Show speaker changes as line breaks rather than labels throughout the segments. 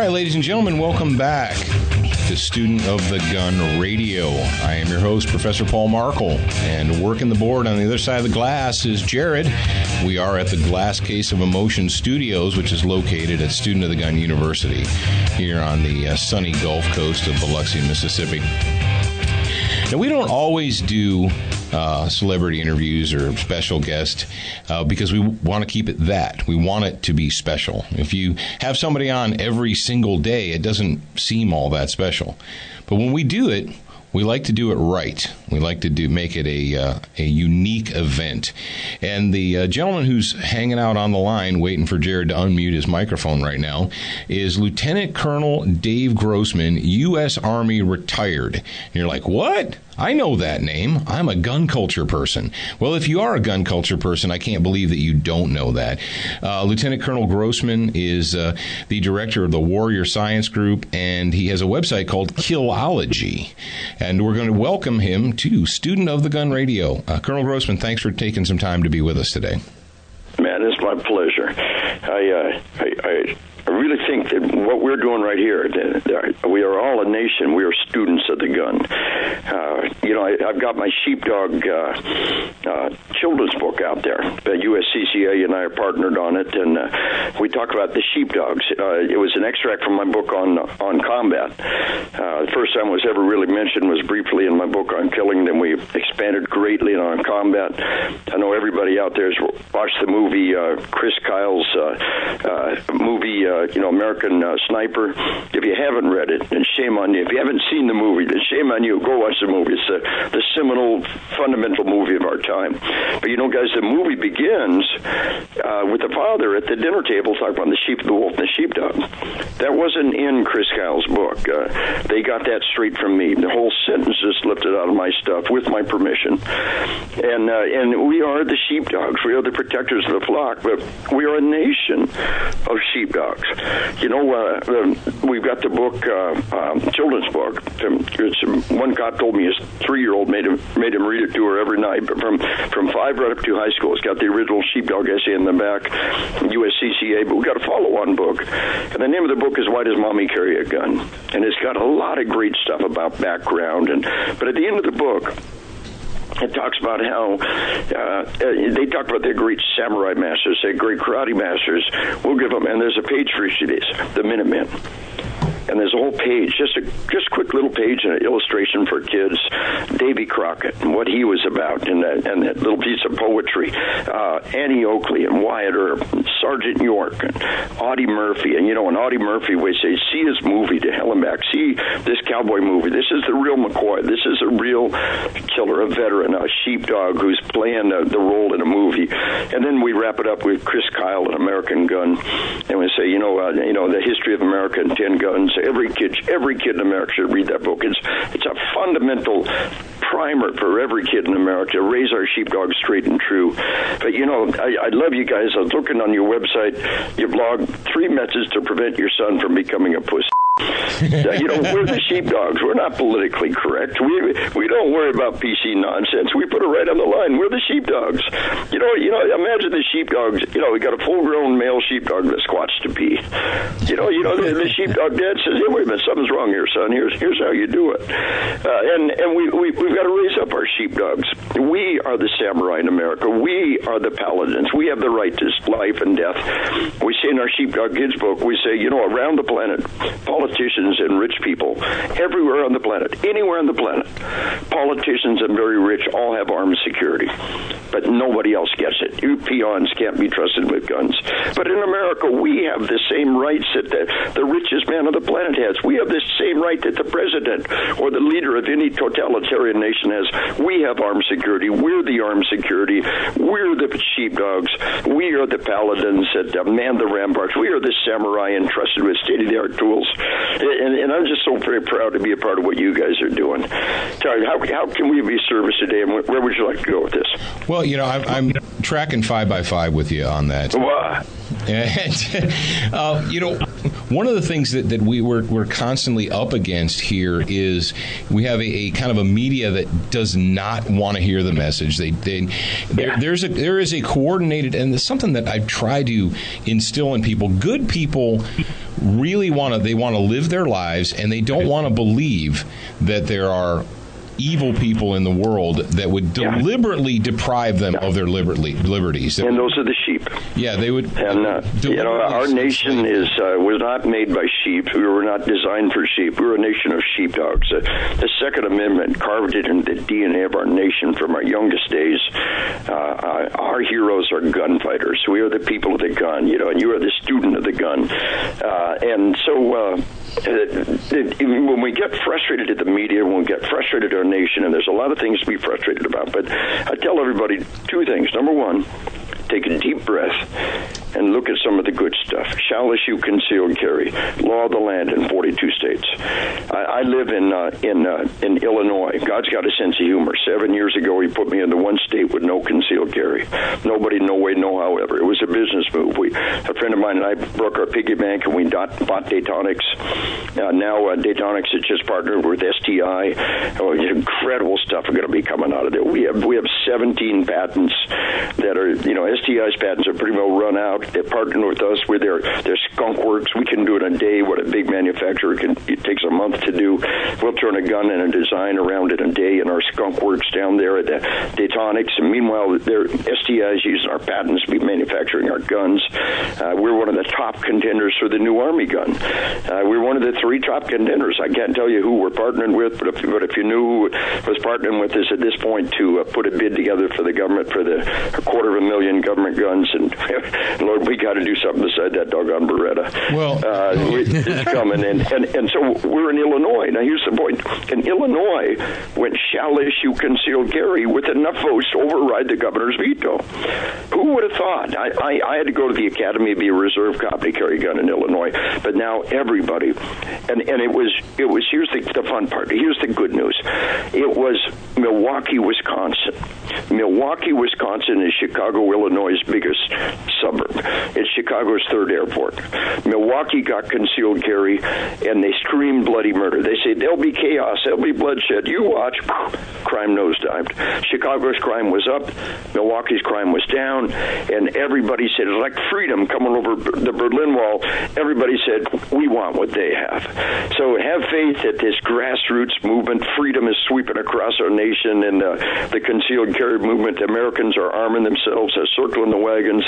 right, ladies and gentlemen, welcome back to Student of the Gun Radio. I am your host, Professor Paul Markle, and working the board on the other side of the glass is Jared. We are at the Glass Case of Emotion Studios, which is located at Student of the Gun University here on the sunny Gulf Coast of Biloxi, Mississippi. Now, we don't always do celebrity interviews or special guests because we want to keep it that. We want it to be special. If you have somebody on every single day, it doesn't seem all that special. But when we do it, we like to do it right. We like to make it a unique event. And the gentleman who's hanging out on the line waiting for Jared to unmute his microphone right now is Lieutenant Colonel Dave Grossman, U.S. Army retired. And you're like, what? I know that name. I'm a gun culture person. Well, if you are a gun culture person, I can't believe that you don't know that. Lieutenant Colonel Grossman is the director of the Warrior Science Group, and he has a website called Killology. And we're going to welcome him to Student of the Gun Radio. Colonel Grossman, thanks for taking some time to be with us today.
Man, it's my pleasure. I really think that what we're doing right here, we are all a nation. We are students of the gun. I've got my Sheepdog children's book out there. The USCCA and I are partnered on it, and we talk about the sheepdogs. It was an extract from my book on combat. The first time it was ever really mentioned was briefly in my book on killing. Then we expanded greatly on combat. I know everybody out there has watched the movie Chris Kyle's movie, American Sniper. If you haven't read it, then shame on you. If you haven't seen the movie, then shame on you. Go watch the movie. It's the seminal, fundamental movie of our time. But guys, the movie begins with the father at the dinner table talking about the sheep, the wolf, and the sheepdog. That wasn't in Chris Kyle's book. They got that straight from me. The whole sentence just lifted out of my stuff with my permission. And we are the sheepdogs. We are the protectors of the flock, but we are a nation of sheepdogs. We've got the book, children's book. One cop told me his 3-year-old made him read it to her every night. But from 5 right up to high school, it's got the original Sheepdog essay in the back, USCCA. But we've got a follow-on book, and the name of the book is Why Does Mommy Carry a Gun? And it's got a lot of great stuff about background. But at the end of the book, it talks about how they talk about their great samurai masters, their great karate masters. We'll give them, and there's a page for each of these, the Minutemen. And there's a whole page, just quick little page and an illustration for kids. Davy Crockett and what he was about, and that little piece of poetry. Annie Oakley and Wyatt Earp, and Sergeant York, and Audie Murphy. And Audie Murphy would say, see his movie to hell and back. See this cowboy movie. This is the real McCoy. This is a real killer, a veteran, a sheepdog who's playing the role in a movie. And then we wrap it up with Chris Kyle, an American gun, and we say, the history of America and 10 guns. Every kid in America should read that book. It's a fundamental primer for every kid in America to raise our sheepdogs straight and true. But I love you guys. I was looking on your website. You blog 3 methods to prevent your son from becoming a pussy. We're the sheepdogs. We're not politically correct. We don't worry about PC nonsense. We put it right on the line. We're the sheepdogs. Imagine the sheepdogs. We got a full-grown male sheepdog that squats to pee. The sheepdog dad says, "Hey, wait a minute, something's wrong here, son. Here's how you do it." And we've got to raise up our sheepdogs. We are the samurai in America. We are the paladins. We have the right to life and death. We say in our Sheepdog Kids book, we say, around the planet, politicians and rich people, everywhere on the planet, anywhere on the planet, politicians and very rich all have armed security. But nobody else gets it. You peons can't be trusted with guns. But in America, we have the same rights that the richest man on the planet has. We have the same right that the president or the leader of any totalitarian nation has. We have armed security. We're the armed security. We're the sheepdogs. We are the paladins that man the ramparts. We are the samurai entrusted with state-of-the-art tools. And I'm just so very proud to be a part of what you guys are doing. Terry, how can we be of service today, and where would you like to go with this?
Well, I'm tracking 5x5 with you on that.
Wow.
And, one of the things that we're constantly up against here is we have a kind of a media that does not want to hear the message. There is a coordinated, and it's something that I've tried to instill in people. Good people really want to live their lives, and they don't want to believe that there are evil people in the world that would deliberately deprive them of their liberties.
And those are the sheep.
Yeah, they would.
And our nation was not made by sheep. We were not designed for sheep. We were a nation of sheepdogs. The Second Amendment carved it into the DNA of our nation from our youngest days. Our heroes are gunfighters. We are the people of the gun, and you are the student of the gun. And so when we get frustrated at the media, when we get frustrated at our nation, and there's a lot of things to be frustrated about, but I tell everybody two things. Number one, take a deep breath and look at some of the good stuff. Shall issue concealed carry, law of the land in 42 states. I live in Illinois. God's got a sense of humor. 7 years ago, he put me in the one state with no concealed carry. Nobody, no way, no however. It was a business move. A friend of mine and I broke our piggy bank, and we bought Daytonics. Now Daytonics has just partnered with STI. Incredible stuff are going to be coming out of there. We have 17 patents that are, STI's patents are pretty well run out. They're partnering with us with their skunk works. We can do it in a day. What a big manufacturer it takes a month to do. We'll turn a gun and a design around in a day in our skunk works down there at the Daytonics. And meanwhile, their STI's using our patents to be manufacturing our guns. We're one of the top contenders for the new Army gun. We're one of the 3 top contenders. I can't tell you who we're partnering with, but if you knew who was partnering with us at this point to put a bid together for the government for the 250,000 government guns, and Lord, we got to do something beside that doggone Beretta.
Well,
it's coming, and so we're in Illinois. Now, here's the point: in Illinois, when shall issue concealed carry with enough votes to override the governor's veto. Who would have thought? I had to go to the academy to be a reserve cop to carry a gun in Illinois, but now everybody, and it was. Here's the fun part. Here's the good news. It was Milwaukee, Wisconsin. Milwaukee, Wisconsin is Chicago, Illinois' biggest suburb. It's Chicago's 3rd airport. Milwaukee got concealed carry, and they screamed bloody murder. They say, there'll be chaos, there'll be bloodshed. You watch. Crime nosedived. Chicago's crime was up. Milwaukee's crime was down, and everybody said, it's like freedom coming over the Berlin Wall. Everybody said, we want what they have. So have faith that this grassroots movement, freedom is sweeping across our nation, and the concealed carry movement. Americans are arming themselves, circling the wagons,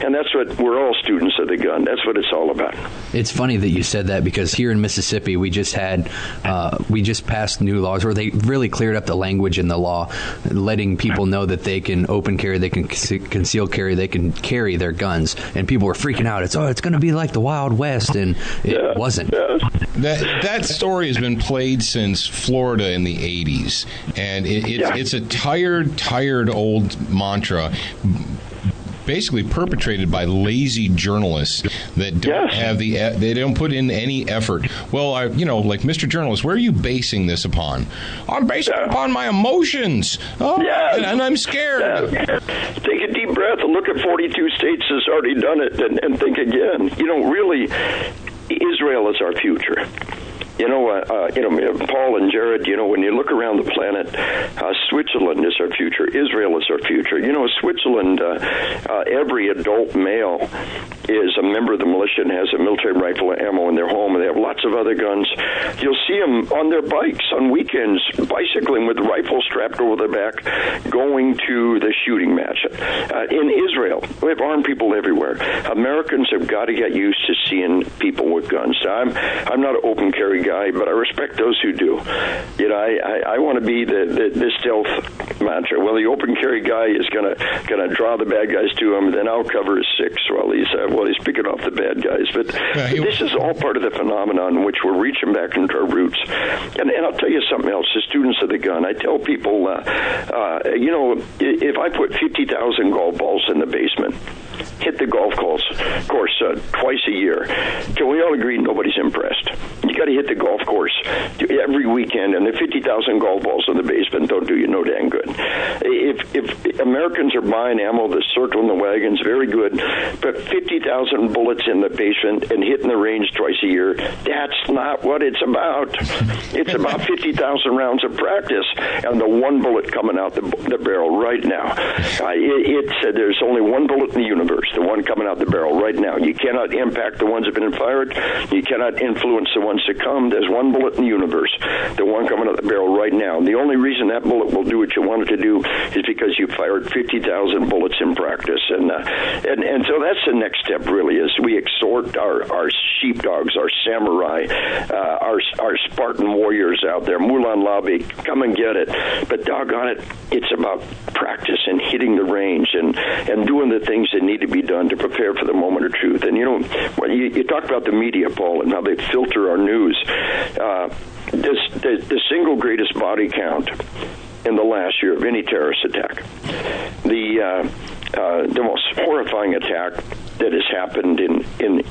and that's what we're all students of the gun. That's what it's all about.
It's funny that you said that, because here in Mississippi, we just passed new laws where they really cleared up the language in the law, letting people know that they can open carry, they can conceal carry, they can carry their guns, and people were freaking out. It's going to be like the Wild West, and it wasn't.
That story has been played since Florida in the 80s, and it's a tired old mantra, basically perpetrated by lazy journalists that don't have they don't put in any effort. Well, like Mr. Journalist, where are you basing this upon? I'm basing it upon my emotions. And I'm scared.
Take a deep breath and look at 42 states that's already done it, and think again. Really, Israel is our future. Paul and Jared, when you look around the planet, Switzerland is our future. Israel is our future. Switzerland, every adult male is a member of the militia and has a military rifle and ammo in their home, and they have lots of other guns. You'll see them on their bikes on weekends, bicycling with rifles strapped over their back, going to the shooting match. In Israel, we have armed people everywhere. Americans have got to get used to seeing people with guns. I'm not an open carry guy, but I respect those who do. I want to be the stealth mantra. Well, the open carry guy is gonna draw the bad guys to him, then I'll cover his 6 while he's picking off the bad guys. But this is all part of the phenomenon in which we're reaching back into our roots. And I'll tell you something else. The students of the gun, I tell people, if I put 50,000 golf balls in the basement, hit the golf course twice a year, can we all agree nobody's impressed? You got to hit the golf course every weekend, and the 50,000 golf balls in the basement don't do you no dang good. If Americans are buying ammo, the circle in the wagons, very good, but 50,000 bullets in the basement and hitting the range twice a year, that's not what it's about. It's about 50,000 rounds of practice, and the one bullet coming out the barrel right now. There's only one bullet in the universe, the one coming out the barrel right now. You cannot impact the ones that have been fired. You cannot influence the ones to come. There's one bullet in the universe, the one coming out the barrel right now. And the only reason that bullet will do what you want it to do is because you fired 50,000 bullets in practice. And so that's the next step, really, is we exhort our sheepdogs, our samurai, our Spartan warriors out there, Mulan Labi, come and get it. But doggone it, it's about practice and hitting the range and doing the things that need to be done to prepare for the moment of truth. And, you talk about the media, Paul, and how they filter our news. The single greatest body count in the last year of any terrorist attack, the most horrifying attack that has happened in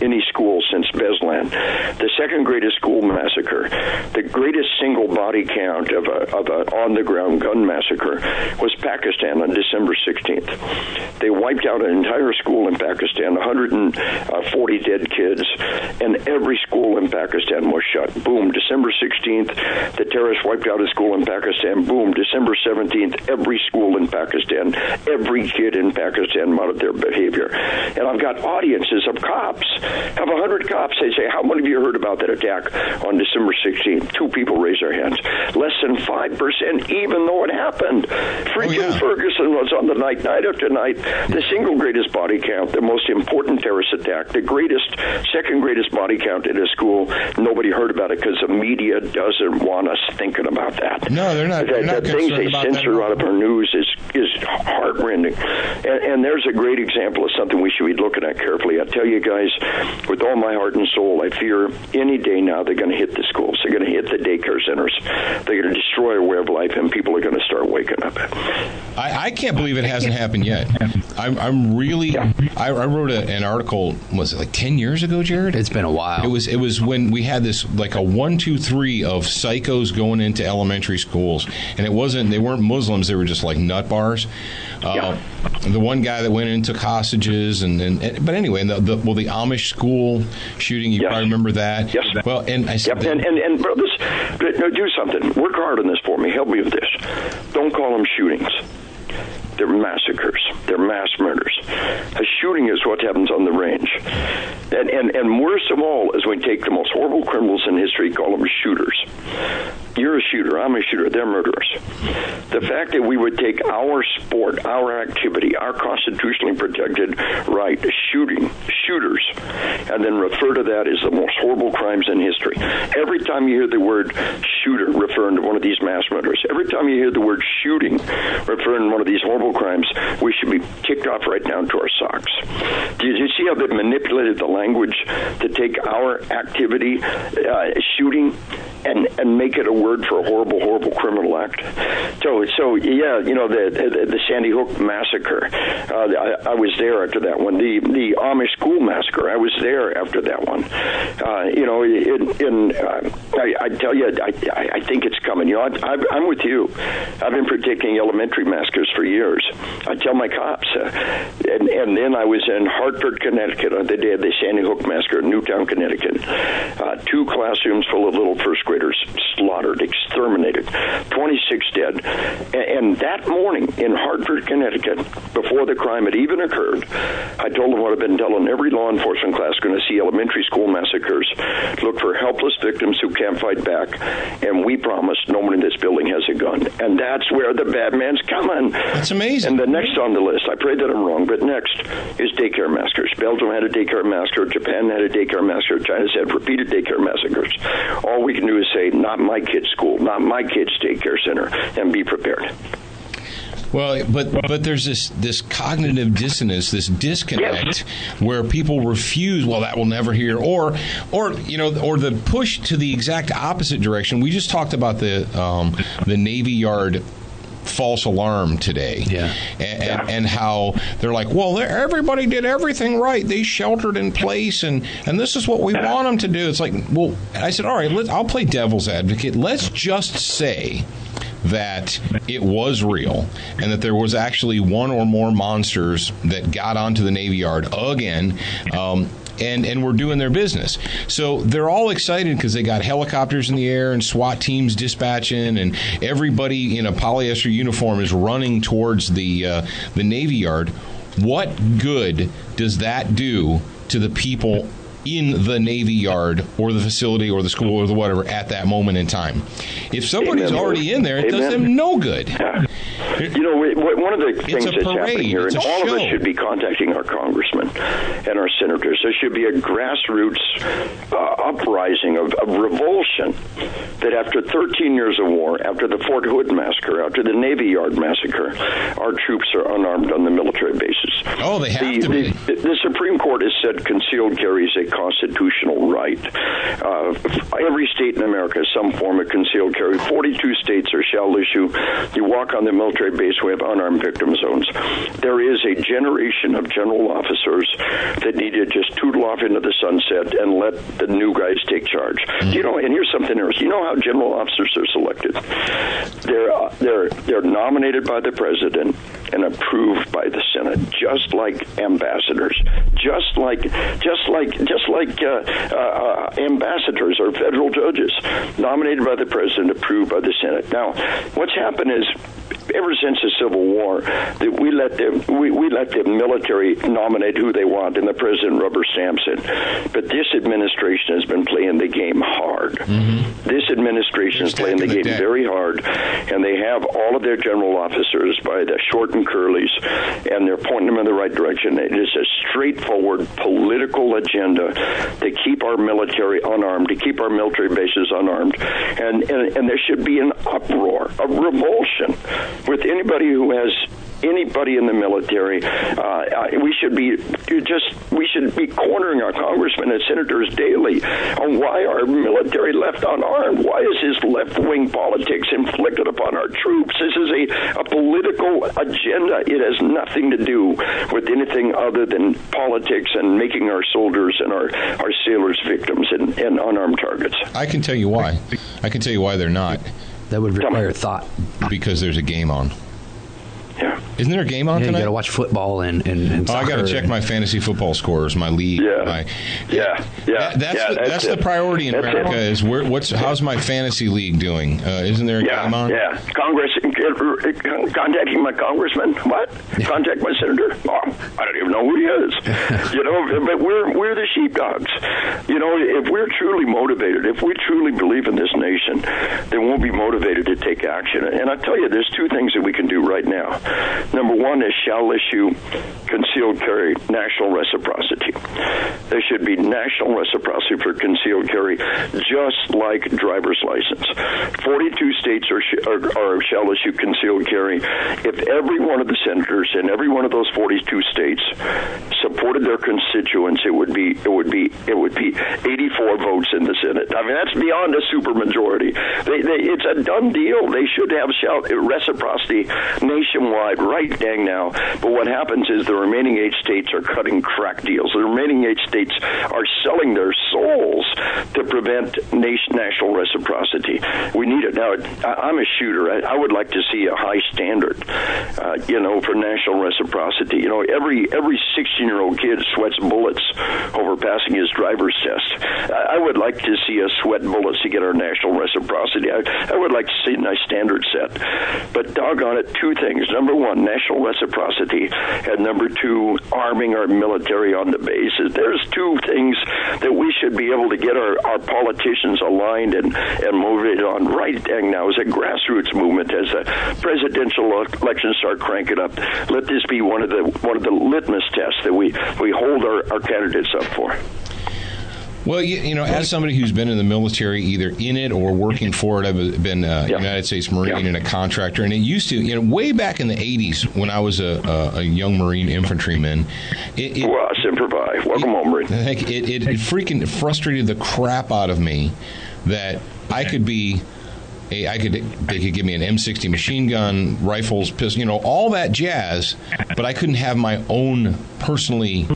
any school since Beslan, the second greatest school massacre, the greatest single body count of a on-the-ground gun massacre was Pakistan on December 16th. They wiped out an entire school in Pakistan, 140 dead kids, and every school in Pakistan was shut. Boom, December 16th, the terrorists wiped out a school in Pakistan. Boom, December 17th, every school in Pakistan, every kid in Pakistan modeled their behavior. And I've got audiences of cops, have 100 cops. They say, how many of you heard about that attack on December 16th? 2 people raise their hands. Less than 5%, even though it happened. Freaking Ferguson was on the night after night, the single greatest body count, the most important terrorist attack, the second greatest body count in a school. Nobody heard about it because the media doesn't want us thinking about that.
No, they're not.
The things they censor out of our news is heart-rending. And there's a great example of something we should be looking at carefully. I tell you guys, with all my heart and soul, I fear any day now they're going to hit the schools. They're going to hit the daycare centers. They're going to destroy our way of life, and people are going to start waking up.
I can't believe it hasn't happened yet. I'm really. Yeah. I wrote an article. Was it like 10 years ago, Jared?
It's been a while.
It was when we had this like a 1, 2, 3 of psychos going into elementary schools, and they weren't Muslims. They were just like nut bars. The one guy that went in and took hostages, but anyway, the Amish school shooting. You probably remember that.
Yes.
Well, and I said,
and brothers, do something. Work hard on this for me. Help me with this. Don't call them shootings. They're massacres. They're mass murders. A shooting is what happens on the range. And worst of all is when we take the most horrible criminals in history, call them shooters. You're a shooter. I'm a shooter. They're murderers. The fact that we would take our sport, our activity, our constitutionally protected right, shooters, and then refer to that as the most horrible crimes in history. Every time you hear the word shooter referring to one of these mass murders, every time you hear the word shooting referring to one of these horrible crimes, we should be kicked off right down to our socks. Do you see how they manipulated the language to take our activity, shooting, and make it a word for a horrible, horrible criminal act? So yeah, the Sandy Hook massacre. I was there after that one. The Amish school massacre. I was there after that one. I tell you, I think it's coming. I'm with you. I've been predicting elementary massacres for years. I tell my cops, and then I was in Hartford, Connecticut on the day of the Sandy Hook massacre in Newtown, Connecticut. 2 classrooms full of little first graders slaughtered, exterminated, 26 dead. And that morning in Hartford, Connecticut, before the crime had even occurred, I told them what I've been telling every law enforcement class going to see elementary school massacres. Look for helpless victims who can't fight back. And we promise no one in this building has a gun. And that's where the bad man's coming.
That's amazing.
And the next on the list, I pray that I'm wrong, but next is daycare massacres. Belgium had a daycare massacre. Japan had a daycare massacre. China's had repeated daycare massacres. All we can do is say, not my kid's school, not my kid's daycare center, and be prepared.
Well, but there's this cognitive dissonance, this disconnect, where people refuse. Well, that will never hear, or the push to the exact opposite direction. We just talked about the Navy Yard false alarm today.
Yeah.
And how they're like, well, everybody did everything right. They sheltered in place, and this is what we want them to do. It's like, well, I said, all right, I'll play devil's advocate. Let's just say that it was real and that there was actually one or more monsters that got onto the Navy Yard again, and were doing their business. So they're all excited because they got helicopters in the air and SWAT teams dispatching, and everybody in a polyester uniform is running towards the Navy Yard. What good does that do to the people in the Navy Yard or the facility or the school or the whatever at that moment in time? If somebody's already in there, it does them no good.
You know, one of the things that's happening here, and all of us should be contacting our congressmen and our senators. There should be a grassroots uprising of revulsion that after 13 years of war, after the Fort Hood massacre, after the Navy Yard massacre, our troops are unarmed on the military bases.
Oh, they have to be.
The Supreme Court has said concealed carry is a constitutional right. Every state in America has some form of concealed carry. 42 states are shall issue. You walk on the military base, we have unarmed victim zones. There is a generation of general officers that need to just tootle off into the sunset and let the new guys take charge. You know, and here's something else. You know how general officers are selected? They're nominated by the president and approved by the Senate, just like ambassadors, just like ambassadors or federal judges, nominated by the president, approved by the Senate. Now, what's happened is, ever since the Civil War, that we let the military nominate who they want, and the president rubber stamps it. But this administration has been playing the game hard. Mm-hmm. This administration is playing the game very hard, and they have all of their general officers by the short and curlies, and they're pointing them in the right direction. It is a straightforward political agenda to keep our military unarmed, to keep our military bases unarmed, and there should be an uproar, a revulsion with anybody who has anybody in the military. We should be cornering our congressmen and senators daily on why our military left unarmed. Why is this left-wing politics inflicted upon our troops? This is a political agenda. It has nothing to do with anything other than politics and making our soldiers and our sailors victims and unarmed targets.
I can tell you why. I can tell you why they're not.
That would require thought.
Because there's a game on.
Yeah.
Isn't there a game on tonight?
You got to watch football and soccer.
I got to check my fantasy football scores, my league. That's the priority in America. Is how's my fantasy league doing? Isn't there a game on?
Yeah. Congress contacting my congressman. What? Yeah. Contact my senator? Oh, I don't even know who he is. But we're the sheepdogs. If we're truly motivated, if we truly believe in this nation, then we'll be motivated to take action. And I tell you, there's two things that we can do right now. Number one is shall issue concealed carry national reciprocity. There should be national reciprocity for concealed carry, just like driver's license. 42 states are shall issue concealed carry. If every one of the senators in every one of those 42 states supported their constituents, it would be 84 votes in the Senate. I mean, that's beyond a supermajority. It's a done deal. They should have reciprocity nationwide right dang now. But what happens is the remaining 8 states are cutting crack deals. The remaining 8 states are selling their souls to prevent national reciprocity. We need it. Now, I'm a shooter. I would like to see a high standard, for national reciprocity. Every 16-year-old kid sweats bullets over passing his driver's test. I would like to see us sweat bullets to get our national reciprocity. I would like to see a nice standard set. But doggone it, 2 things. Number 1, national reciprocity, and number 2, arming our military on the bases. There's 2 things that we should be able to get our politicians aligned and motivated on right dang now as a grassroots movement, as the presidential elections start cranking up. Let this be one of the litmus tests that we hold our candidates up for.
Well, as somebody who's been in the military, either in it or working for it, I've been a United States Marine and a contractor. And it used to, way back in the 80s when I was a young Marine infantryman. Welcome home, Marine. It freaking frustrated the crap out of me that I could be they could give me an M60 machine gun, rifles, pistol, all that jazz, but I couldn't have my own personally,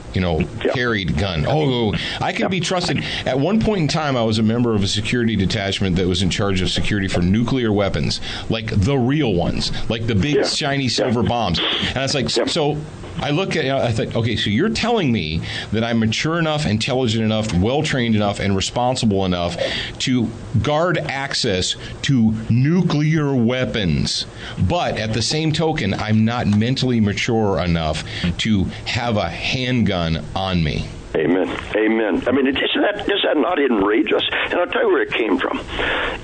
carried gun. Oh, I could be trusted. At one point in time, I was a member of a security detachment that was in charge of security for nuclear weapons, like the real ones, like the big shiny silver bombs. And I was like, so I look at it, I think, okay, so you're telling me that I'm mature enough, intelligent enough, well-trained enough, and responsible enough to guard access to nuclear weapons. But at the same token, I'm not mentally mature enough to have a handgun on me.
Amen. Amen. I mean, is that not enragous? And I'll tell you where it came from.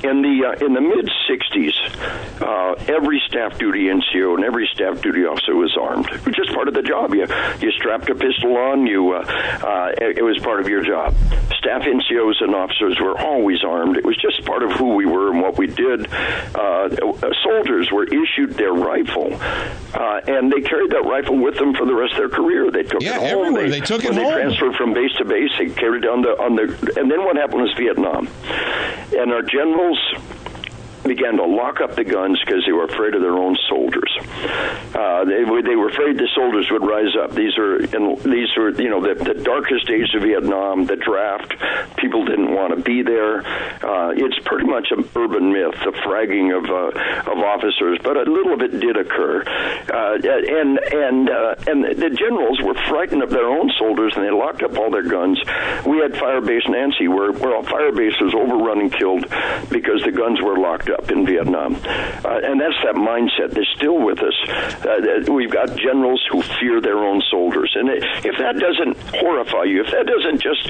In the mid-'60s, every staff duty NCO and every staff duty officer was armed. It was just part of the job. You strapped a pistol on. It was part of your job. Staff NCOs and officers were always armed. It was just part of who we were and what we did. Soldiers were issued their rifle, and they carried that rifle with them for the rest of their career. They took it home.
Everywhere. They took it home.
They transferred from base to base. They carried it on the, and then what happened was Vietnam, and our generals began to lock up the guns because they were afraid of their own soldiers. They were afraid the soldiers would rise up. These were the darkest days of Vietnam. The draft, people didn't want to be there. It's pretty much an urban myth, the fragging of officers, but a little of it did occur. And the generals were frightened of their own soldiers, and they locked up all their guns. We had Firebase Nancy, where Firebase was overrun and killed because the guns were locked up in Vietnam. And that's that mindset that's still with us. We've got generals who fear their own soldiers. And if that doesn't horrify you, if that doesn't just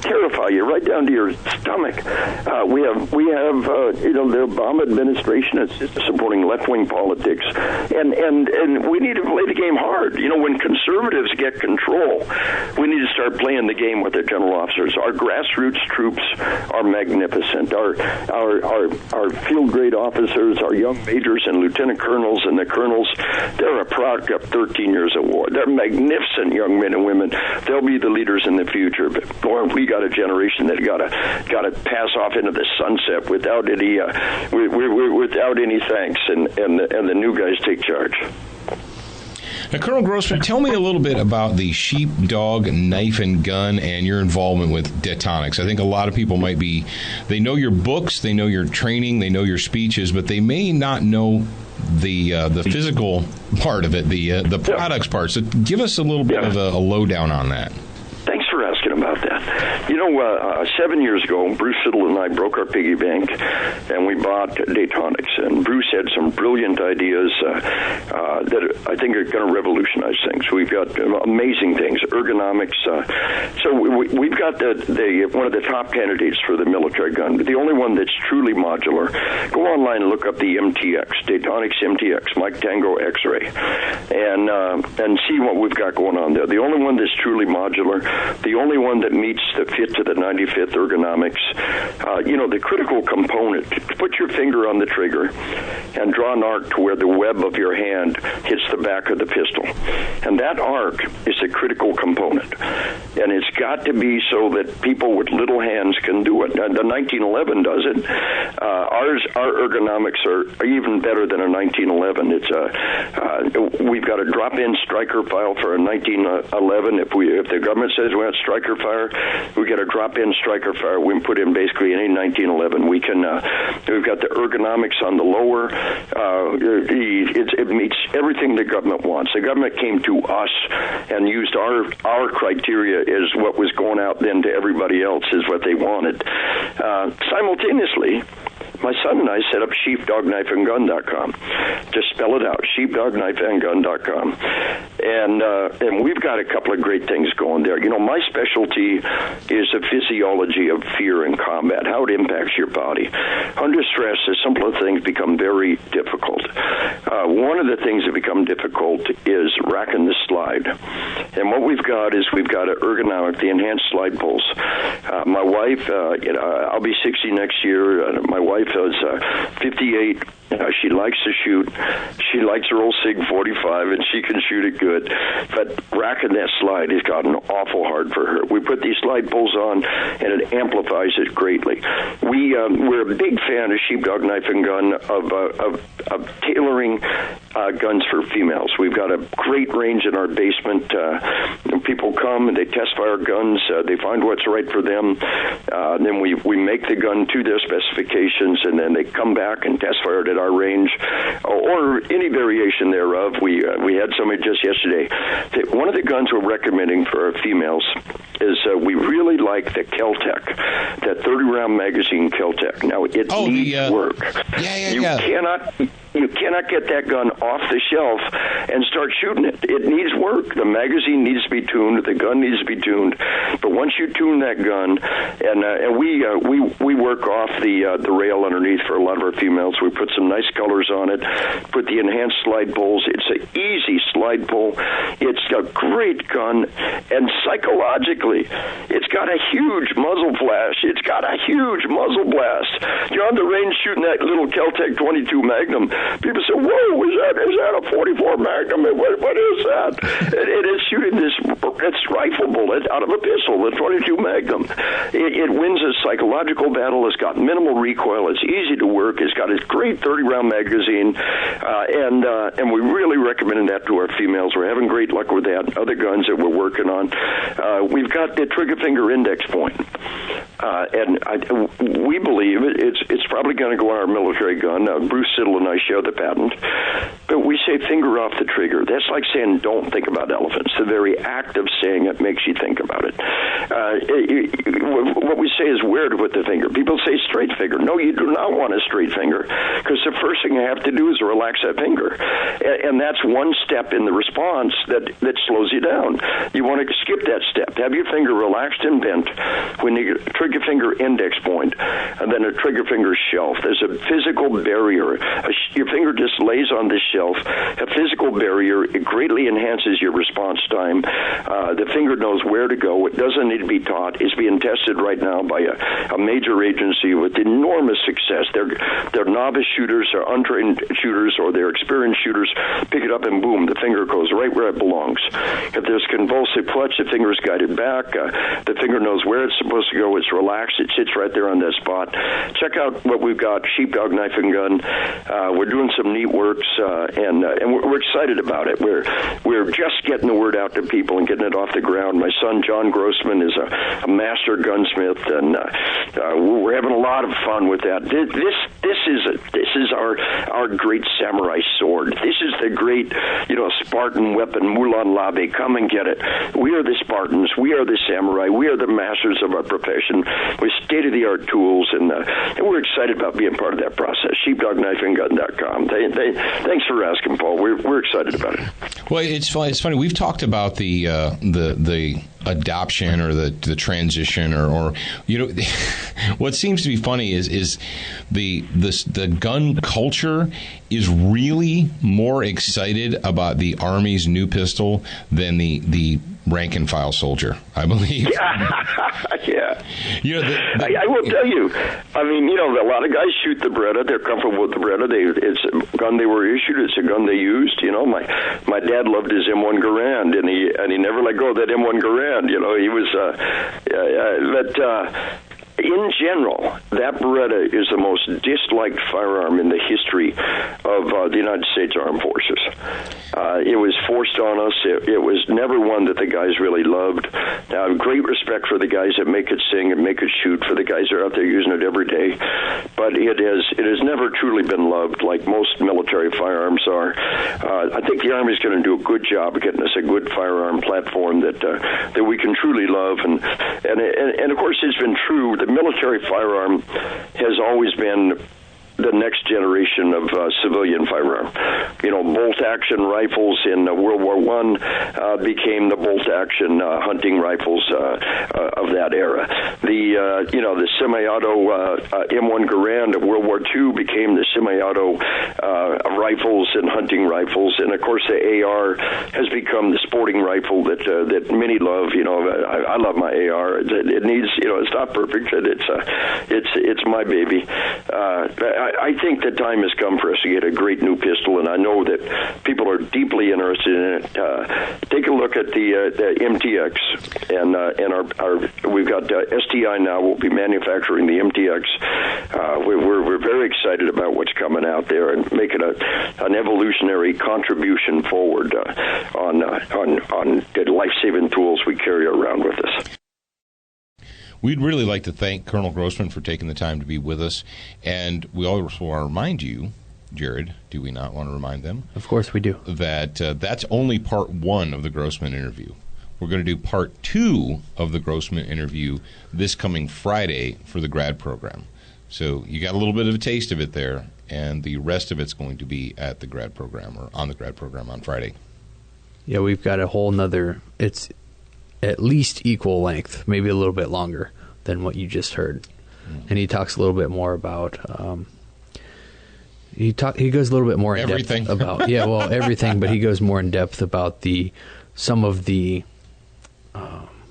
terrify you right down to your stomach, we have the Obama administration is supporting left-wing politics. And we need to play the game hard. When conservatives get control, we need to start playing the game with the general officers. Our grassroots troops are magnificent. Our field grade officers, our young majors and lieutenant colonels and the colonels, they're a product of 13 years of war. They're magnificent young men and women. They'll be the leaders in the future. But boy, we got a generation that got to pass off into the sunset without any thanks, and the new guys take charge.
Now, Colonel Grossman, tell me a little bit about the Sheepdog Knife and Gun and your involvement with Detonics. I think a lot of people they know your books, they know your training, they know your speeches, but they may not know the physical part of it, the products part. So give us a little bit of a lowdown on that.
Thanks for asking about that. 7 years ago, Bruce Fiddle and I broke our piggy bank, and we bought Detonics. And Bruce had some brilliant ideas that I think are going to revolutionize things. We've got amazing things, ergonomics. So we've got one of the top candidates for the military gun, the only one that's truly modular. Go online and look up the MTX, Detonics MTX, Mike Tango X-Ray, and see what we've got going on there. The only one that's truly modular, the only one that meets the fit to the 95th ergonomics. The critical component, put your finger on the trigger and draw an arc to where the web of your hand hits the back of the pistol. And that arc is a critical component. And it's got to be so that people with little hands can do it. The 1911 does it. Our ergonomics are even better than a 1911. We've got a drop-in striker file for a 1911. If the government says we want striker fire, we get a drop-in striker fire. We can put in basically any 1911. We've got the ergonomics on the lower. It meets everything the government wants. The government came to us and used our criteria as what was going out then to everybody else is what they wanted. Simultaneously, my son and I set up sheepdogknifeandgun.com. Just spell it out, sheepdogknifeandgun.com. And we've got a couple of great things going there. My specialty is the physiology of fear in combat, how it impacts your body. Under stress, the simpler things become very difficult. One of the things that become difficult is racking the slide. And what we've got is an ergonomic, the enhanced slide pulse. My wife, I'll be 60 next year. My wife so it's 58. She likes to shoot. She likes her old SIG 45, and she can shoot it good. But racking that slide has gotten awful hard for her. We put these slide pulls on, and it amplifies it greatly. We're a big fan of Sheepdog Knife and Gun of tailoring guns for females. We've got a great range in our basement. People come and they test fire guns. They find what's right for them. Then we make the gun to their specifications, and then they come back and test fire it at our range, or any variation thereof. We had somebody just yesterday. One of the guns we're recommending for our females is we really like the Kel-Tec, that 30-round magazine Kel-Tec. Now, it needs work. You cannot get that gun off the shelf and start shooting it. It needs work. The magazine needs to be tuned. The gun needs to be tuned. But once you tune that gun, and we work off the rail underneath for a lot of our females. We put some nice colors on it. Put the enhanced slide pulls. It's an easy slide pull. It's a great gun, and psychologically, it's got a huge muzzle flash. It's got a huge muzzle blast. You're on the range shooting that little Kel-Tec 22 Magnum. People say, "Whoa, is that a 44 Magnum? What is that?" It is shooting this rifle bullet out of a pistol, the 22 Magnum. It wins a psychological battle. It's got minimal recoil. It's easy to work. It's got a great 30-round magazine, and we really recommend that to our females. We're having great luck with that. Other guns that we're working on, we've got the trigger finger index point, and we believe it's probably going to go on our military gun. Bruce Siddle and I share the patent, but we say finger off the trigger. That's like saying don't think about elephants. The very act of saying it makes you think about it. What we say is where to put the finger. People say straight finger. No, you do not want a straight finger, because the first thing you have to do is relax that finger, and that's one step in the response that slows you down. You want to skip that step. Have your finger relaxed and bent when you get a trigger finger index point, and then a trigger finger shelf. There's a physical barrier. Your finger just lays on this shelf. A physical barrier. It greatly enhances your response time. The finger knows where to go. It doesn't need to be taught. It's being tested right now by a major agency with enormous success. They're novice shooters, or untrained shooters, or they're experienced shooters. Pick it up and boom, the finger goes right where it belongs. If there's convulsive clutch, the finger is guided back. The finger knows where it's supposed to go. It's relaxed. It sits right there on that spot. Check out what we've got, Sheepdog Knife and Gun. We're doing some neat works, and we're excited about it. We're just getting the word out to people and getting it off the ground. My son John Grossman is a master gunsmith, and we're having a lot of fun with that. This is our great samurai sword. This is the great Spartan weapon, Mulan Labe. Come and get it. We are the Spartans. We are the samurai. We are the masters of our profession with state-of-the-art tools, and we're excited about being part of that process. SheepdogKnifeandGun.com. Thanks for asking, Paul. We're excited about it.
Well, it's funny. We've talked about the adoption or the transition, or what seems to be funny is the gun culture is really more excited about the Army's new pistol than the rank and file soldier, I believe.
Yeah. I will tell you. I mean, a lot of guys shoot the Beretta. They're comfortable with the Beretta. It's a gun they were issued. It's a gun they used. My dad loved his M1 Garand, and he never let go of that M1 Garand. He was, in general, that Beretta is the most disliked firearm in the history of the United States Armed Forces. It was forced on us. It was never one that the guys really loved. I have great respect for the guys that make it sing and make it shoot, for the guys that are out there using it every day. But it has never truly been loved like most military firearms are. I think the Army's going to do a good job of getting us a good firearm platform that we can truly love. And of course, it's been true. The military firearm has always been the next generation of civilian firearm. Bolt-action rifles in World War I became the bolt-action hunting rifles of that era. The semi-auto M1 Garand of World War II became the semi-auto rifles and hunting rifles, and of course the AR has become the sporting rifle that many love. I love my AR. It needs, it's not perfect, but it's my baby. I think the time has come for us to get a great new pistol, and I know that people are deeply interested in it. Take a look at the MTX, and we've got STI now. We'll be manufacturing the MTX. We're very excited about what's coming out there and making an evolutionary contribution forward on the life-saving tools we carry around with us.
We'd really like to thank Colonel Grossman for taking the time to be with us, and we also want to remind you, Jared, do we not want to remind them?
Of course we do.
That that's only part one of the Grossman interview. We're going to do part two of the Grossman interview this coming Friday for the grad program. So you got a little bit of a taste of it there, and the rest of it's going to be at the grad program or on the grad program on Friday.
Yeah, we've got a whole nother, it's at least equal length, maybe a little bit longer than what you just heard. Mm-hmm. And he talks a little bit more about, he goes a little bit more in
everything.
Depth about, everything, but he goes more in depth about some of the,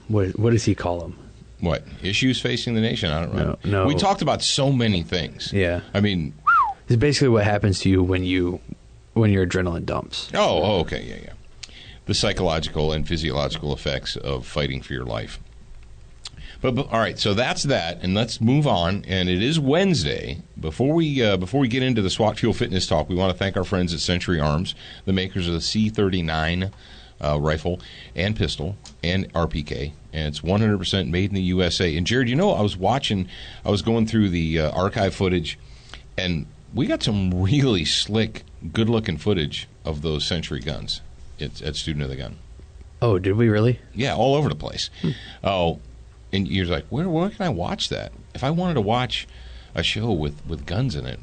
what does he call them?
What? Issues facing the nation? I don't know.
No.
We talked about so many things.
Yeah.
I mean,
it's basically what happens to you when your adrenaline dumps.
Oh, okay. Yeah. The psychological and physiological effects of fighting for your life. But all right, so that's that, and let's move on. And it is Wednesday. Before we get into the SWAT Fuel Fitness Talk, we want to thank our friends at Century Arms, the makers of the C39 rifle and pistol and RPK, and it's 100% made in the USA. And Jared, I was going through the archive footage, and we got some really slick, good-looking footage of those Century guns. It's at Student of the Gun.
Oh, did we really?
Yeah, all over the place. Oh, and you're like, where can I watch that? If I wanted to watch a show with guns in it,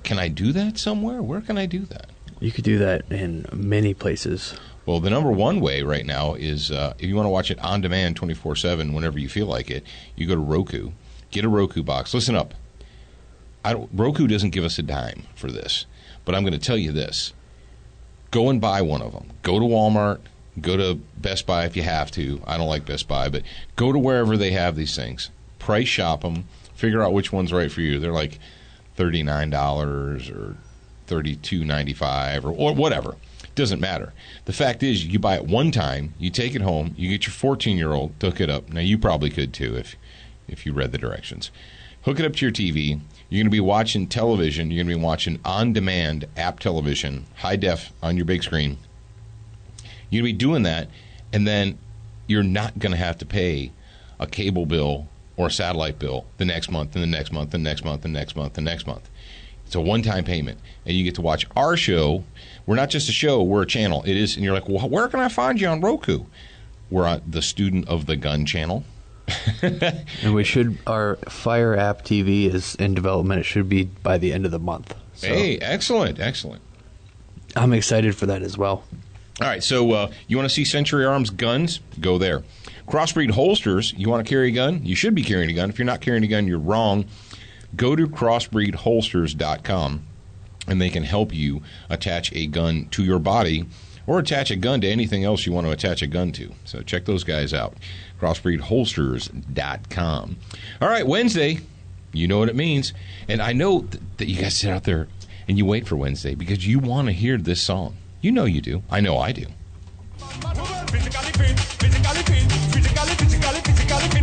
can I do that somewhere? Where can I do that?
You could do that in many places.
Well, the number one way right now is if you want to watch it on demand 24/7 whenever you feel like it, you go to Roku. Get a Roku box. Listen up. Roku doesn't give us a dime for this, but I'm going to tell you this. Go and buy one of them. Go to Walmart. Go to Best Buy if you have to. I don't like Best Buy, but go to wherever they have these things. Price shop them. Figure out which one's right for you. They're like $39 or $32.95 or whatever. Doesn't matter. The fact is, you buy it one time, you take it home, you get your 14-year-old to hook it up. Now, you probably could too if you read the directions. Hook it up to your TV. You're going to be watching television. You're going to be watching on-demand app television, high def on your big screen. You're going to be doing that, and then you're not going to have to pay a cable bill or a satellite bill the next month and the next month and next month and next month and next month. It's a one-time payment, and you get to watch our show. We're not just a show, we're a channel. It is, and you're like, well, where can I find you on Roku? We're on the Student of the Gun channel.
And our Fire app TV is in development. It should be by the end of the month. So
hey, excellent.
I'm excited for that as well.
All right, so you want to see Century Arms guns? Go there. Crossbreed Holsters, you want to carry a gun? You should be carrying a gun. If you're not carrying a gun, you're wrong. Go to crossbreedholsters.com, and they can help you attach a gun to your body or attach a gun to anything else you want to attach a gun to. So check those guys out, crossbreedholsters.com. All right, Wednesday, you know what it means. And I know that you guys sit out there and you wait for Wednesday because you want to hear this song. You know you do. I know I do.
Physically fit, physically fit, physically fit,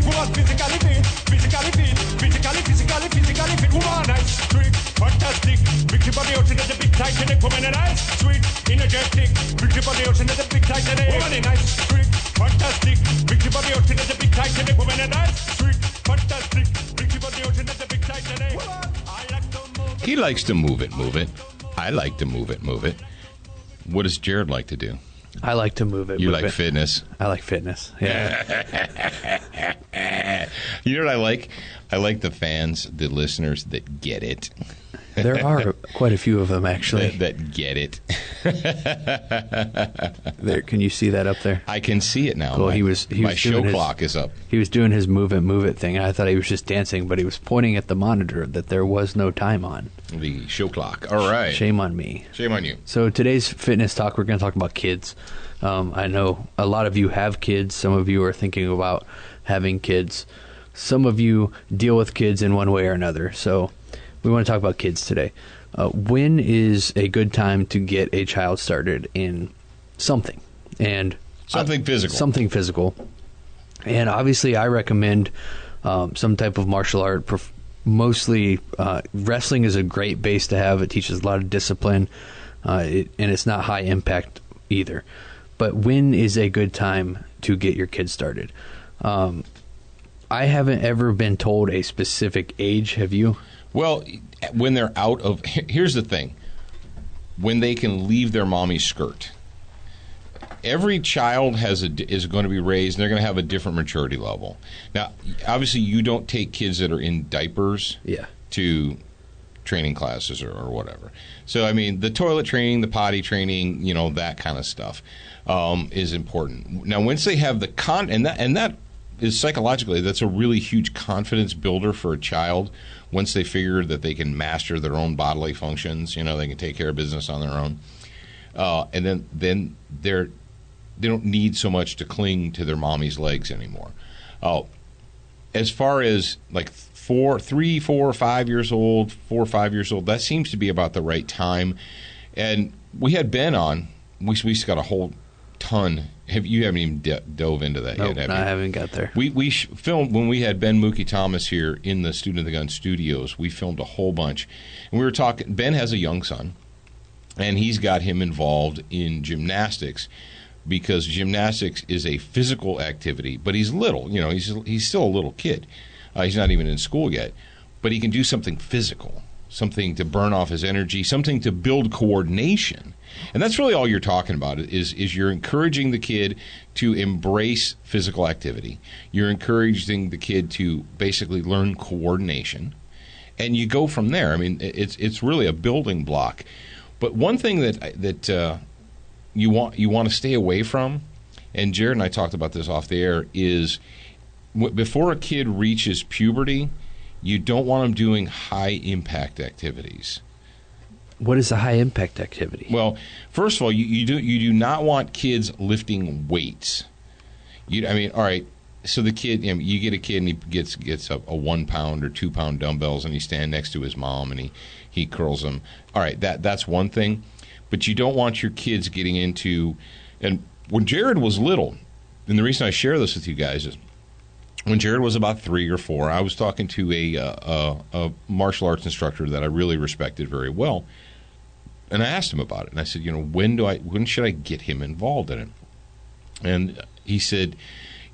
woman, physically fit, woman, nice, sweet, fantastic, victory body ocean at the big tight and woman and nice, sweet, energetic, victory body ocean at the big tight and woman, nice, sweet, fantastic, victory body ocean at the big tight and woman and nice, sweet, fantastic, victory body ocean at the big tight and woman, I like to move it.
He likes to move it. I like to move it. What does Jared like to do?
I like to move it.
You like fitness.
I like fitness. Yeah.
You know what I like? I like the fans, the listeners that get it.
There are quite a few of them, actually.
That get it.
There, can you see that up there?
I can see it now.
Cool.
My show clock is up.
He was doing his move it thing. I thought he was just dancing, but he was pointing at the monitor that there was no time on.
The show clock. All right.
Shame on me.
Shame on you.
So today's fitness talk, we're going to talk about kids. I know a lot of you have kids. Some of you are thinking about having kids. Some of you deal with kids in one way or another. So we want to talk about kids today. When is a good time to get a child started in something? And
something physical.
Something physical. And obviously, I recommend some type of martial art. Mostly, wrestling is a great base to have. It teaches a lot of discipline, and it's not high impact either. But when is a good time to get your kids started? I haven't ever been told a specific age. Have you?
Well, when they're out of... Here's the thing. When they can leave their mommy's skirt. Every child is going to be raised, and they're going to have a different maturity level. Now, obviously, you don't take kids that are in diapers to training classes or whatever. So, I mean, the toilet training, the potty training, that kind of stuff is important. Now, once they have the and that is psychologically, that's a really huge confidence builder for a child. Once they figure that they can master their own bodily functions, they can take care of business on their own. And then they don't need so much to cling to their mommy's legs anymore. As far as like 3, 4, 5 years old, 4 or 5 years old, that seems to be about the right time. And we had Ben on. We got a whole ton. You haven't even dove into that yet, have you?
I haven't got there.
We filmed when we had Ben Mookie Thomas here in the Student of the Gun studios. We filmed a whole bunch. And we were talking, Ben has a young son, and he's got him involved in gymnastics because gymnastics is a physical activity, but he's little. He's still a little kid. He's not even in school yet, but he can do something physical, something to burn off his energy, something to build coordination. And that's really all you're talking about is you're encouraging the kid to embrace physical activity. You're encouraging the kid to basically learn coordination, and you go from there. I mean, it's really a building block. But one thing that you want to stay away from, and Jared and I talked about this off the air, is before a kid reaches puberty, you don't want them doing high-impact activities.
What is a high-impact activity?
Well, first of all, you do not want kids lifting weights. All right, so the kid, you get a kid and he gets a 1 pound or 2 pound dumbbells and he stands next to his mom and he curls them. All right, that's one thing. But you don't want your kids getting into, and when Jared was little, and the reason I share this with you guys is when Jared was about 3 or 4, I was talking to a martial arts instructor that I really respected very well, and I asked him about it. And I said, when should I get him involved in it? And he said,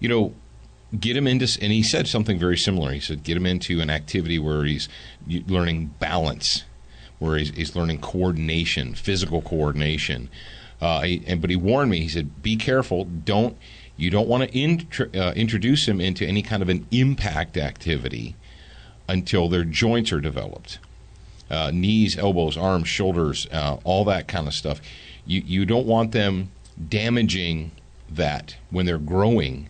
get him into, and he said something very similar. He said, get him into an activity where he's learning balance, where he's learning coordination, physical coordination. But he warned me. He said, be careful. You don't want to introduce him into any kind of an impact activity until their joints are developed. Knees, elbows, arms, shoulders, all that kind of stuff. You don't want them damaging that when they're growing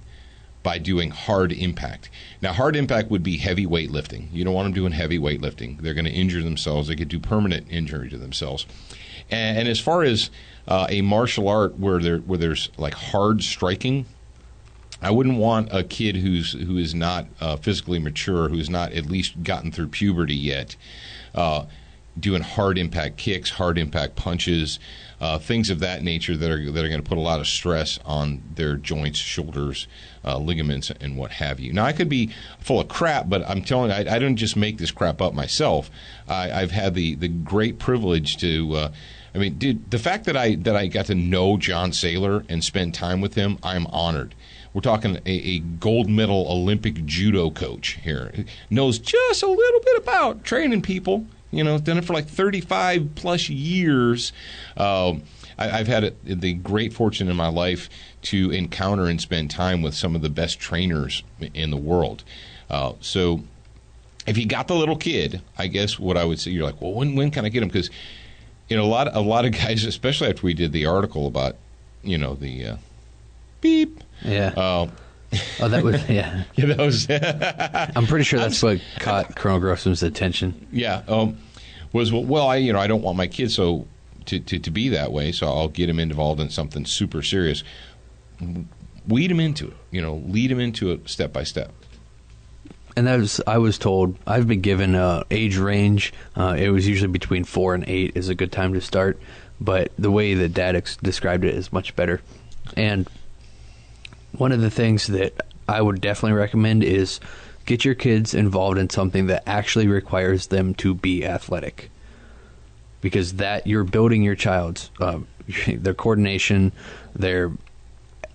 by doing hard impact. Now, hard impact would be heavy weightlifting. You don't want them doing heavy weightlifting. They're going to injure themselves. They could do permanent injury to themselves. And as far as a martial art where there's like hard striking, I wouldn't want a kid who is not physically mature, who's not at least gotten through puberty yet, doing hard impact kicks, hard impact punches, things of that nature that are going to put a lot of stress on their joints, shoulders, ligaments, and what have you. Now, I could be full of crap, but I'm telling you, I don't just make this crap up myself. I've had the great privilege to. Dude, the fact that I got to know John Saylor and spend time with him, I'm honored. We're talking a gold medal Olympic judo coach here. Knows just a little bit about training people. Done it for like 35 plus years. I've had the great fortune in my life to encounter and spend time with some of the best trainers in the world. So if you got the little kid, I guess what I would say, you're like, well, when can I get him? Because a lot of guys, especially after we did the article about the beep.
Yeah. Oh, that was yeah.
Yeah, that was.
I'm pretty sure that's what caught Colonel Grossman's attention.
Yeah. I don't want my kids to be that way, so I'll get him involved in something super serious. Weed him into it. Lead him into it step by step.
And I was told, I've been given an age range. It was usually between 4 and 8 is a good time to start. But the way that Dad described it is much better. And one of the things that I would definitely recommend is get your kids involved in something that actually requires them to be athletic. Because that you're building your child's their coordination,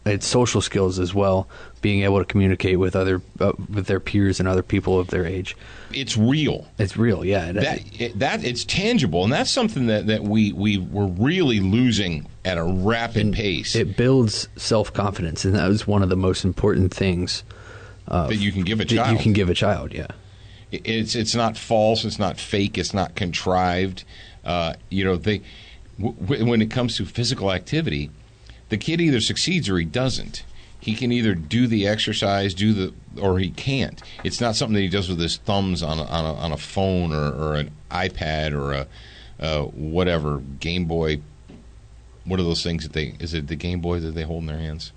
it's social skills as well, being able to communicate with with their peers and other people of their age.
It's real.
It's real, yeah.
That it's tangible, and that's something that we were really losing at a rapid pace.
It builds self-confidence, and that was one of the most important things
that you can give a child.
That you can give a child, yeah.
It's not false. It's not fake. It's not contrived. When it comes to physical activity, the kid either succeeds or he doesn't. He can either do the exercise, or he can't. It's not something that he does with his thumbs on a phone or an iPad or a whatever Game Boy. What are those things is it the Game Boy that they hold in their hands?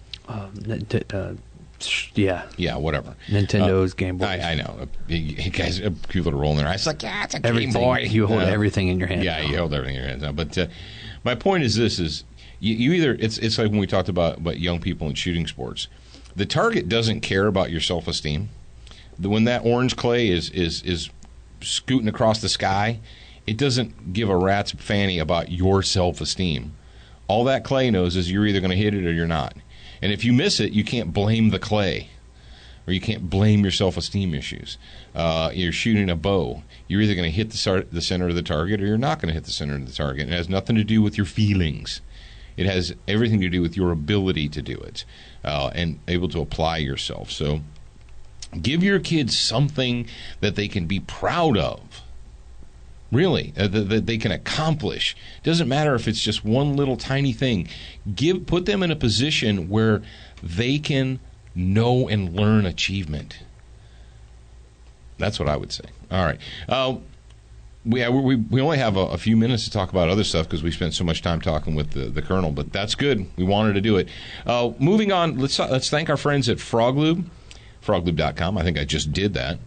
Yeah,
whatever.
Nintendo's Game Boy.
I know. Guys, people are rolling their eyes like, yeah, it's a
Game Boy. You hold everything in your hand.
Yeah, you hold everything in your hands now. But my point is this: you either it's like when we talked about young people in shooting sports. The target doesn't care about your self-esteem. When that orange clay is scooting across the sky, it doesn't give a rat's fanny about your self-esteem. All that clay knows is you're either going to hit it or you're not. And if you miss it, you can't blame the clay, or you can't blame your self-esteem issues. You're shooting a bow. You're either going to hit the center of the target, or you're not going to hit the center of the target. It has nothing to do with your feelings. It has everything to do with your ability to do it and able to apply yourself. So give your kids something that they can be proud of. Really, that they can accomplish. Doesn't matter if it's just one little tiny thing. Put them in a position where they can know and learn achievement. That's what I would say. All right. We only have a few minutes to talk about other stuff because we spent so much time talking with the Colonel, but that's good. We wanted to do it. Moving on, let's thank our friends at Frog Lube. FrogLube.com. I think I just did that.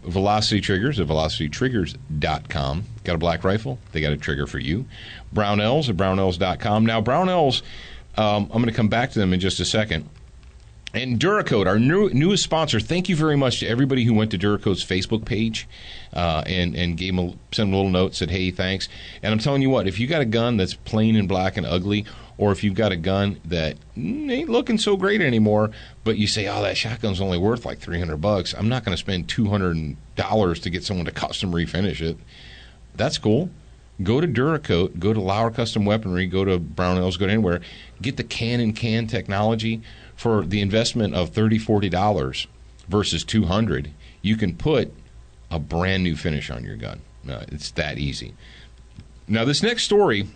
Velocity Triggers at VelocityTriggers.com. Got a black rifle? They got a trigger for you. Brownells at Brownells.com. Now, Brownells, I'm going to come back to them in just a second. And Duracoat, our newest sponsor, thank you very much to everybody who went to Duracoat's Facebook page and sent a little note, said, hey, thanks. And I'm telling you what, if you got a gun that's plain and black and ugly, or if you've got a gun that ain't looking so great anymore, but you say, oh, that shotgun's only worth like $300, I'm not going to spend $200 to get someone to custom refinish it. That's cool. Go to Duracoat, go to Lauer Custom Weaponry, go to Brownells, go to anywhere. Get the can technology. For the investment of $30, $40 versus $200, you can put a brand new finish on your gun. It's that easy. Now, this next story,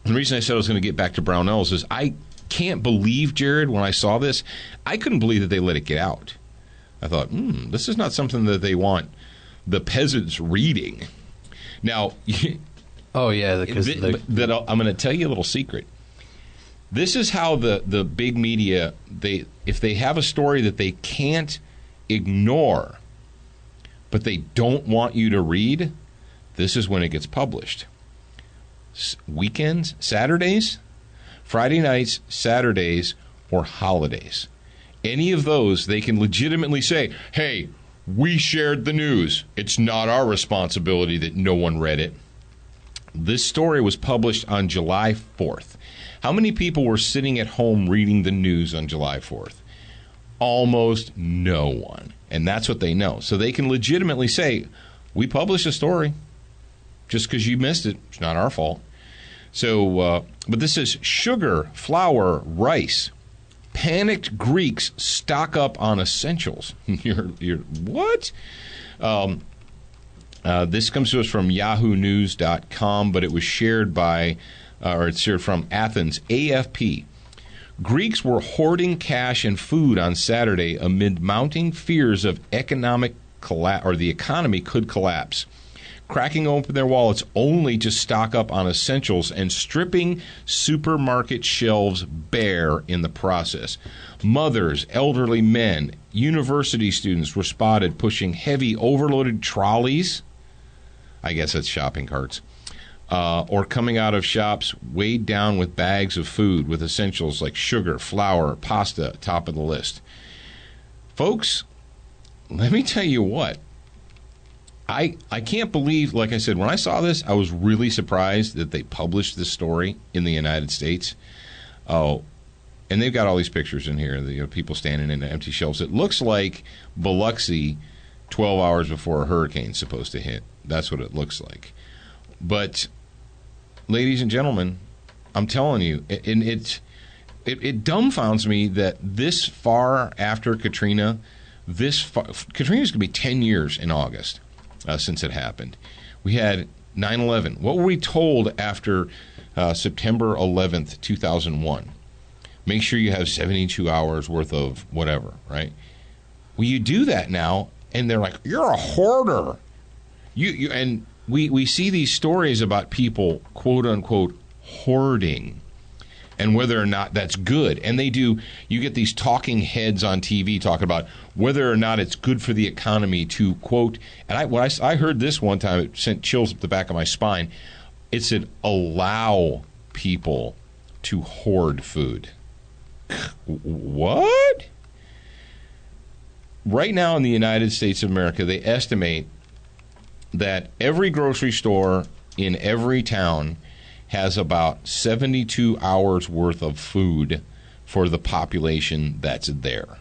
the reason I said I was going to get back to Brownells is I can't believe, Jared, when I saw this, I couldn't believe that they let it get out. I thought, this is not something that they want the peasants reading. Now,
oh yeah, because
I'm going to tell you a little secret. This is how the big media, if they have a story that they can't ignore, but they don't want you to read, this is when it gets published. Weekends, Saturdays, Friday nights, Saturdays, or holidays. Any of those, they can legitimately say, hey, we shared the news. It's not our responsibility that no one read it. This story was published on July 4th. How many people were sitting at home reading the news on July 4th? Almost no one. And that's what they know. So they can legitimately say, we published a story. Just because you missed it, it's not our fault. So, but this is sugar, flour, rice. Panicked Greeks stock up on essentials. You're what? This comes to us from yahoonews.com, but it was shared by... it's here from Athens, AFP. Greeks were hoarding cash and food on Saturday amid mounting fears of economic collapse, or the economy could collapse. cracking open their wallets only to stock up on essentials and stripping supermarket shelves bare in the process. Mothers, elderly men, university students were spotted pushing heavy overloaded trolleys, I guess that's shopping carts, or coming out of shops weighed down with bags of food with essentials like sugar, flour, pasta, top of the list. Folks, let me tell you what. I can't believe, like I said, when I saw this, I was really surprised that they published this story in the United States. Oh, and they've got all these pictures in here, the people standing in the empty shelves. It looks like Biloxi 12 hours before a hurricane's supposed to hit. That's what it looks like. But, ladies and gentlemen, I'm telling you, it dumbfounds me that this far after Katrina, Katrina's going to be 10 years in August. Since it happened. We had 9/11. What were we told after September 11th, 2001? Make sure you have 72 hours worth of whatever, right? Well, you do that now, and they're like, you're a hoarder. And we see these stories about people, quote unquote, hoarding, and whether or not that's good. And you get these talking heads on TV talking about whether or not it's good for the economy to, quote, and when I heard this one time, it sent chills up the back of my spine. It said, allow people to hoard food. What? Right now in the United States of America, they estimate that every grocery store in every town has about 72 hours worth of food for the population that's there,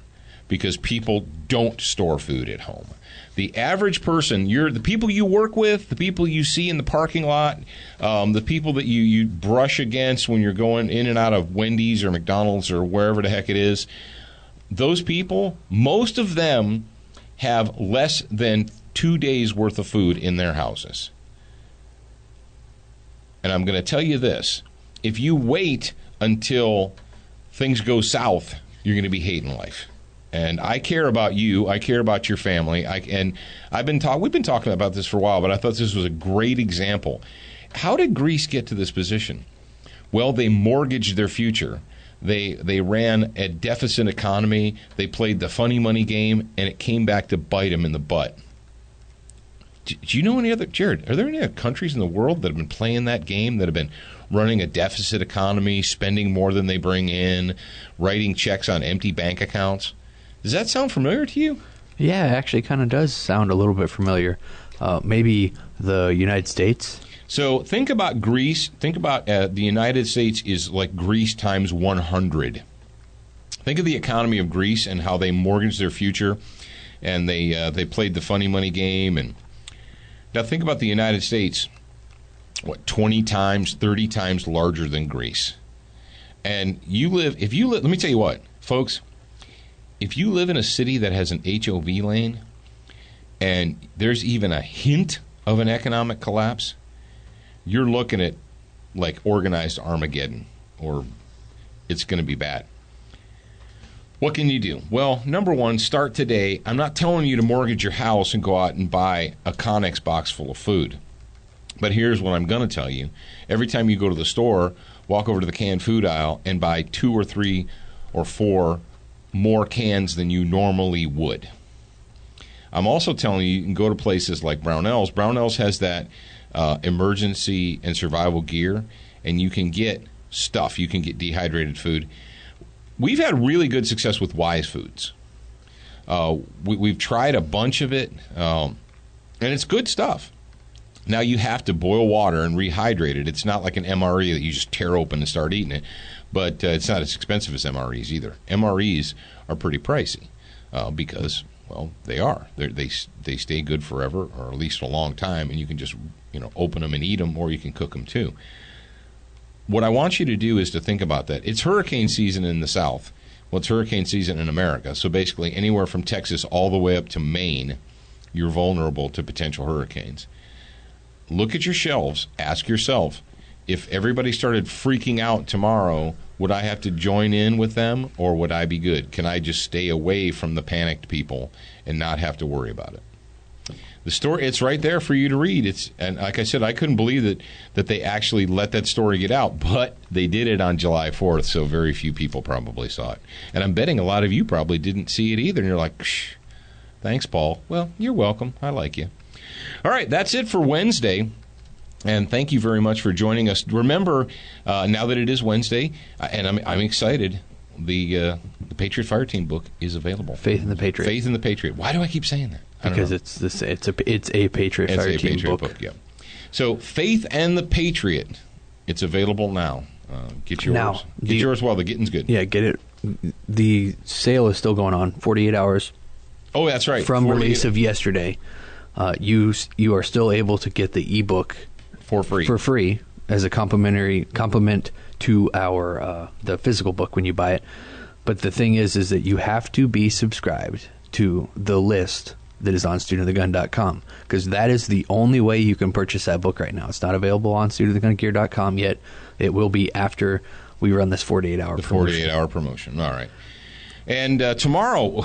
because people don't store food at home. The average person, the people you work with, the people you see in the parking lot, the people that you brush against when you're going in and out of Wendy's or McDonald's or wherever the heck it is, those people, most of them have less than 2 days worth of food in their houses. And I'm going to tell you this. If you wait until things go south, you're going to be hating life. And I care about you. I care about your family. We've been talking about this for a while, but I thought this was a great example. How did Greece get to this position? Well, they mortgaged their future. They ran a deficit economy. They played the funny money game, and it came back to bite them in the butt. Do you know any other, Jared, are there any other countries in the world that have been playing that game, that have been running a deficit economy, spending more than they bring in, writing checks on empty bank accounts? Does that sound familiar to you?
Yeah, it actually kind of does sound a little bit familiar. Maybe the United States?
So think about Greece. Think about the United States is like Greece times 100. Think of the economy of Greece and how they mortgaged their future, and they played the funny money game. And now think about the United States, 20 times, 30 times larger than Greece. And let me tell you what, folks, if you live in a city that has an HOV lane and there's even a hint of an economic collapse, you're looking at like organized Armageddon, or it's going to be bad. What can you do? Well, number one, start today. I'm not telling you to mortgage your house and go out and buy a Connex box full of food. But here's what I'm going to tell you. Every time you go to the store, walk over to the canned food aisle and buy 2 or 3 or 4 more cans than you normally would. I'm also telling you can go to places like Brownells. Brownells has that emergency and survival gear, and you can get stuff. You can get dehydrated food. We've had really good success with Wise Foods. We've tried a bunch of it, and it's good stuff. Now, you have to boil water and rehydrate it. It's not like an MRE that you just tear open and start eating it. But it's not as expensive as MREs either. MREs are pretty pricey because, well, they are. They stay good forever, or at least a long time, and you can just open them and eat them, or you can cook them too. What I want you to do is to think about that. It's hurricane season in the South. Well, it's hurricane season in America. So basically anywhere from Texas all the way up to Maine, you're vulnerable to potential hurricanes. Look at your shelves. Ask yourself, if everybody started freaking out tomorrow, would I have to join in with them, or would I be good? Can I just stay away from the panicked people and not have to worry about it? The story, it's right there for you to read. And like I said, I couldn't believe that they actually let that story get out, but they did it on July 4th, so very few people probably saw it. And I'm betting a lot of you probably didn't see it either, and you're like, shh, thanks, Paul. Well, you're welcome. I like you. All right, that's it for Wednesday. And thank you very much for joining us. Remember, now that it is Wednesday, and I'm excited, the Patriot Fire Team book is available.
Faith in the Patriot.
Faith in the Patriot. Why do I keep saying that?
Because it's a Patriot Fire Team book.
Yeah. So Faith and the Patriot, it's available now. Get yours.
Now,
get yours while the getting's good.
Yeah, get it. The sale is still going on. 48 hours.
Oh, that's right.
From release of yesterday, you are still able to get the ebook
for
free as a complement to our the physical book when you buy it. But the thing is that you have to be subscribed to the list that is on studentofthegun.com, because that is the only way you can purchase that book right now. It's not available on studentofthegungear.com yet. It will be after we run this 48-hour promotion.
48-hour promotion. All right. And tomorrow,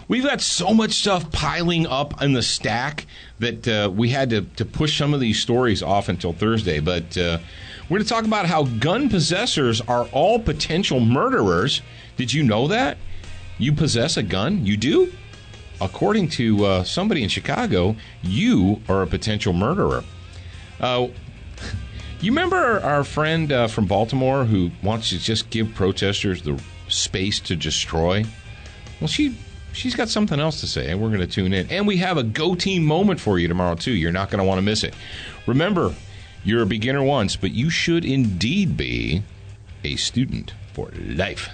we've got so much stuff piling up in the stack that we had to push some of these stories off until Thursday. But we're going to talk about how gun possessors are all potential murderers. Did you know that? You possess a gun? You do? According to somebody in Chicago, you are a potential murderer. You remember our friend from Baltimore who wants to just give protesters the space to destroy? Well, she's got something else to say, and we're going to tune in. And we have a Go Team moment for you tomorrow, too. You're not going to want to miss it. Remember, you're a beginner once, but you should indeed be a student for life.